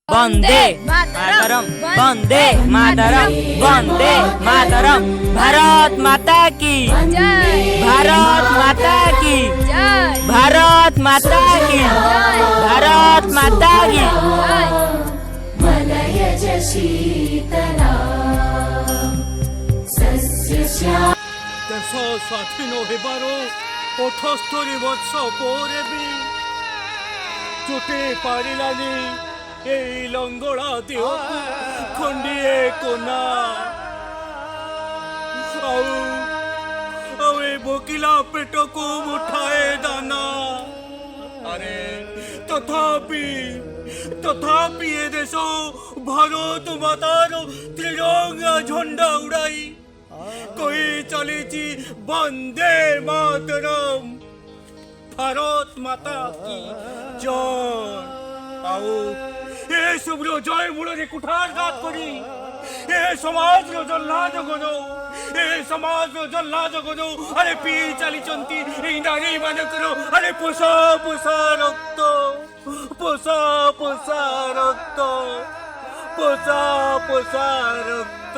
वंदे मातरम वंदे मातरम वंदे मातरम भारत माता की भारत माता की भारत माता की भारत माता की मलयज शीतला सस्यश्यामला ଦେଶ ସ୍ୱାଧୀନ ହେବାର 78 ବର୍ଷ ପରେ ବି ଚୁଟି ପାରିଲାନି ଏଇ ଲଙ୍ଗଳା ଦେହକୁ ଖଣ୍ଡିଏ କୋନା ଆଉ ଏ ଭୋକିଲା ପେଟକୁ ମୁଠାଏ ଦାନା ଆରେ ତଥାପି ଏ ଦେଶ ଭାରତ ମାତାର ତ୍ରିରଙ୍ଗା ଝଣ୍ଡା ଉଡ଼ାଇ কই চলেছি বন্দে মাতরম ভারত মাতা কি জয় আও এ শুভ্র জয় মূলরে কুঠারঘাত করি এ সমাজর জল্লাদ গনো এ সমাজর জল্লাদ গনো আরে পি চালিছন্তি এই নারী মানকর আরে পোষা পোষা রক্ত পোষা পোষা রক্ত পোষা পোষা রক্ত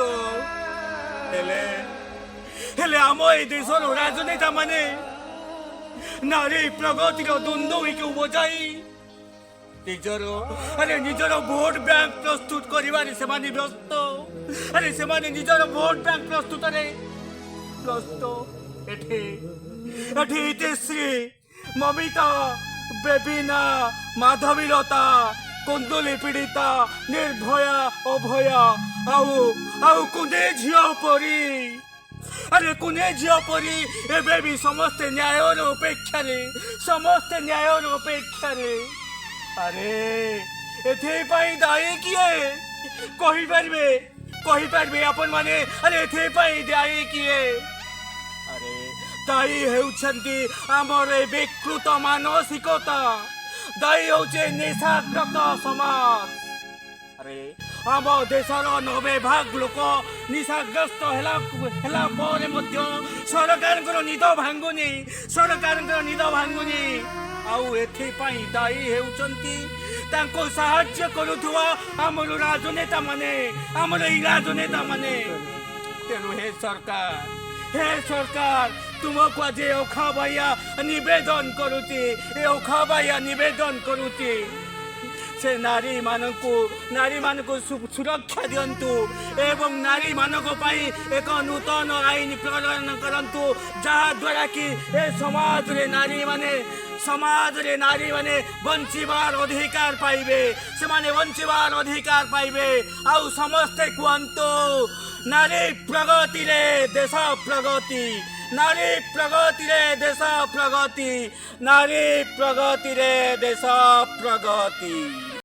ହେଲେ ଆମ ଏ ଦେଶର ରାଜନେତା ମାନେ ନାରୀ ପ୍ରଗତିର ଦ୍ୱନ୍ଦ୍ୱକୁ ବଜାଇ ନିଜର ଭୋଟ ବ୍ୟାଙ୍କ ପ୍ରସ୍ତୁତ କରିବାରେ ସେମାନେ ବ୍ୟସ୍ତ ସେମାନେ ନିଜର ଭୋଟ ବ୍ୟାଙ୍କ ପ୍ରସ୍ତୁତରେ ବ୍ୟସ୍ତ ଏଠି ଇତିଶ୍ରୀ ମମିତା ବେବିନା ମାଧବୀଲତା କୁନ୍ଦୁଲି ପୀଡ଼ିତା ନିର୍ଭୟା ଅଭୟା ଆଉ କୁନେ ଝିଅ ପରି କୁନେ ଝିଅ ପରି ଏବେ ବି ସମସ୍ତେ ନ୍ୟାୟର ଅପେକ୍ଷାରେ ଆରେ ଏଥିପାଇଁ ଦାୟୀ କିଏ କହିପାରିବେ ଆପଣମାନେ ଏଥିପାଇଁ ଦାୟୀ କିଏ ଦାୟୀ ହେଉଛନ୍ତି ଆମର ଏ ବିକୃତ ମାନସିକତା ଦାୟୀ ହେଉଛି ନିଶାଗ୍ରସ୍ତ ସମାଜ ଆମ ଦେଶର 90 ଭାଗ ଲୋକ ନିଶାଗ୍ରସ୍ତ ହେଲା ପରେ ମଧ୍ୟ ସରକାରଙ୍କର ନିଦ ଭାଙ୍ଗୁନି ଆଉ ଏଥିପାଇଁ ଦାୟୀ ହେଉଛନ୍ତି ତାଙ୍କୁ ସାହାଯ୍ୟ କରୁଥିବା ଆମର ରାଜନେତା ମାନେ ତେଣୁ ହେ ସରକାର ତୁମକୁ ଆଜି ଅଖାବାୟା ନିବେଦନ କରୁଛି ସେ ନାରୀମାନଙ୍କୁ ସୁରକ୍ଷା ଦିଅନ୍ତୁ ଏବଂ ନାରୀମାନଙ୍କ ପାଇଁ ଏକ ନୂତନ ଆଇନ ପ୍ରଣୟନ କରନ୍ତୁ ଯାହାଦ୍ୱାରା କି ଏ ସମାଜରେ ନାରୀମାନେ ବଞ୍ଚିବାର ଅଧିକାର ପାଇବେ ଆଉ ସମସ୍ତେ କୁହନ୍ତୁ ନାରୀ ପ୍ରଗତିରେ ଦେଶ ପ୍ରଗତି ନାରୀ ପ୍ରଗତିରେ ଦେଶ ପ୍ରଗତି